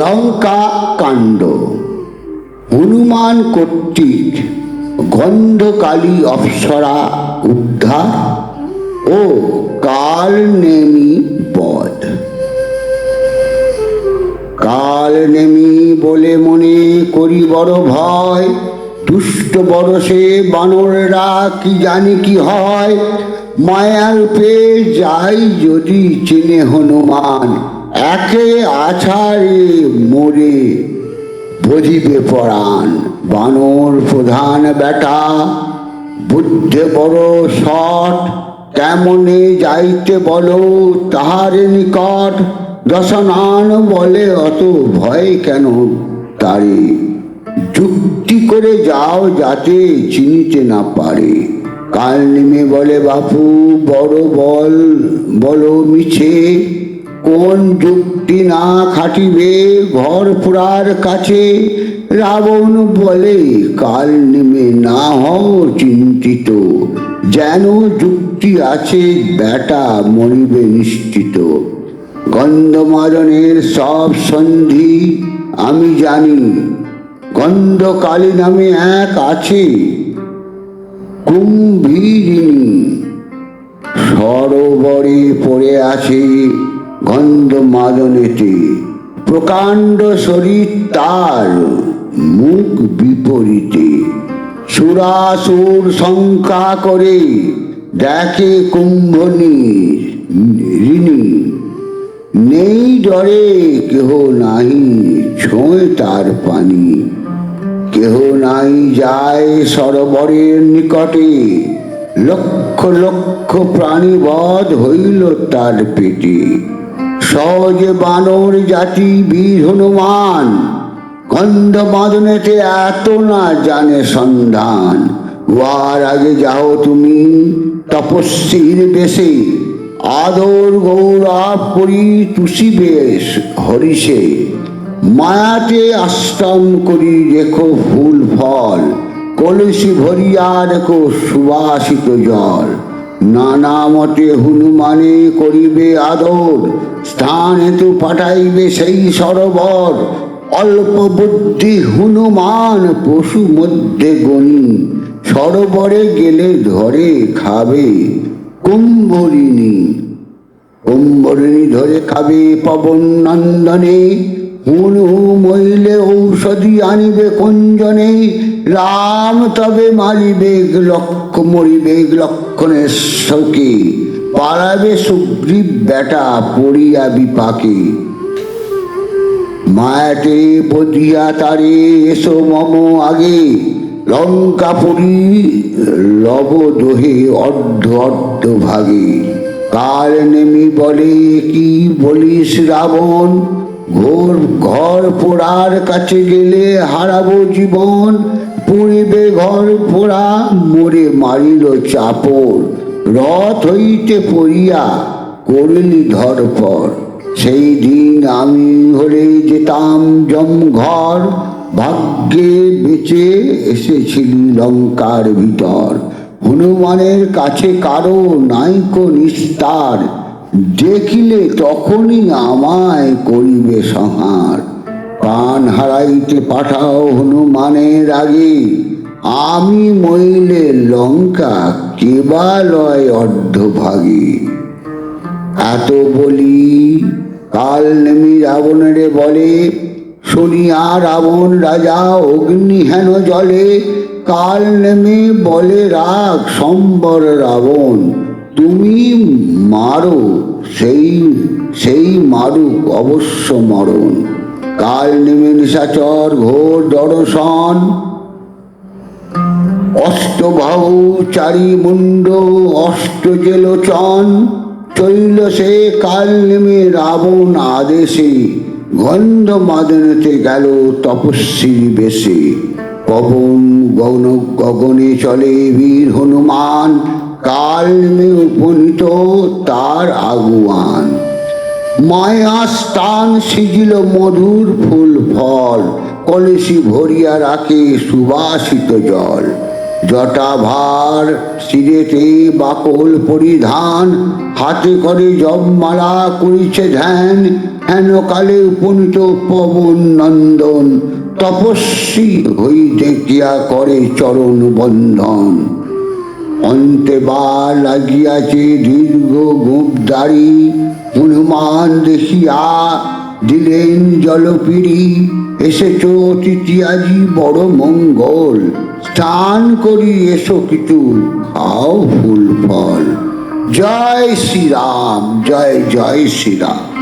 লঙ্কা কাণ্ড। হনুমান কর্তৃক গন্ধকালী অপ্সরা উদ্ধার ও কালনেমি বধ। কালনেমি বলে মনে করি বড় ভয়, দুষ্ট বরসে বানররা কি জানি কি হয়। মায়ারূপে যাই যদি চিনে হনুমান, একে আছাড়ে মোরে বধিবে পরাণ। বানর প্রধান বেটা, বুদ্ধে বড় শট, কেমনে যাইতে বলো তাহার নিকট। দশনান বলে অত ভয় কেন তারে, যুক্তি করে যাও যাতে চিনিতে না পারে। কালনেমি বলে বাপু বড় বলো মিছে, কোন যুক্তি না খাটিবে ঘর পোড়ার কাছে। রাবণ বলে কালনেমি না হও চিন্তিত, যেন যুক্তি আছে বেটা মরিবে নিশ্চিত। গন্ধমাদনের সব সন্ধি আমি জানি, গন্ধকালী নামে এক আছে কুম্ভীরিণী। সরোবরে পড়ে আছে গন্ধমাদনেতে, প্রকাণ্ড শরীর তার মুখ বিপরীতে। সুরাসুর শঙ্কা করে দেখে কুম্ভীরিণী, নেই ডরে কেহ নাহি ছোঁয় তার পানি। কেহ নাই যায় সরোবরের নিকটে, লক্ষ লক্ষ প্রাণী বধ হইল তার পেটে। সহজে বানর জাতি বীর হনুমান, গন্ধমাদনেতে এত না জানে সন্ধান। উহার আগে যাও তুমি তপস্বীর বেশে, আদর গৌরব করি তুষিবে হরিষে। মায়াতে আশ্রম করি রেখো ফুল ফল, কলসি ভরিয়া রেখো সুবাসিত জল। নানা মতে হনুমানে করিবে আদর, স্থান হেতু পাঠাইবে সেই সরোবর। অল্প বুদ্ধি হনুমান পশু মধ্যে গণি, সরোবরে গেলে ধরে খাবে কুম্ভরিণী। কুম্ভরিণী ধরে খাবে পবন নন্দনে, হুনু মইলে ঔষধি আনিবে কুঞ্জনে। রাম তবে মরিবে লক্ষণের শোকে, পালাবে সুগ্রীব বেটা পড়িয়া বিপাকে। মায়াতে বধিয়া তারে এসো মম আগে, লঙ্কাপুরী লব দোহে অর্ধ অর্ধ ভাগে। কালনেমি বলে কি বলিস রাবণ, ঘর পোড়ার কাছে গেলে হারাবো জীবন। পুড়িবে ঘর পোড়া মোরে মারিল চাপড়, রথ হইতে পড়িয়া করিলি ধরপর। সেই দিন আমি হলে যেতাম জমঘর, ভাগ্যে বেঁচে এসেছিলি লঙ্কার ভিতর। হনুমানের কাছে কারো নাইকো নিস্তার, দেখিলে তখনই আমায় করিবে সংহার। প্রাণ হারাইতে পাঠাও হনুমানের আগে, আমি মইলে লঙ্কা কেবা লয় অর্ধভাগে। এত বলি কালনেমি রাবণের বলে, শুনিয়া রাবণ রাজা অগ্নি হেন জলে। কালনেমি বলে রাগ সম্বর রাবণ, তুমি মারো সেই মারুক অবশ্য মরণ। কালনেমি নিশাচর ঘোর দর্শন, অষ্টবাহু চারি মুন্ড অষ্টজে লোচন। চৈল সে কালনেমি রাবণ আদেশে, গন্ধমাদনেতে গেল তপস্বীর বেশে। পবন গগনে চলে বীর হনুমান, কালনেমি উপনীত তার আগুয়ান। মায়া স্থান সিজিল মধুর ফুল ফল, কলসি ভরিয়া রাখে সুবাসিত জল। জটাভার শিরেতে বাকল পরিধান, হাতে করে জপমালা করিছে ধ্যান, হেন কালে উপনীত পবন নন্দন, তপস্বী হই দেখিয়া করে চরণ বন্ধন। অন্তে বা লাগিয়াছে দীর্ঘ গোপদারি, হনুমান দেখিয়া দিলেন জলপিড়ি, এসেছ অতিথি আজি বড় মঙ্গল, স্নান করি এসো কিছু খাও ফুল ফল। জয় শ্রীরাম, জয় জয় শ্রীরাম।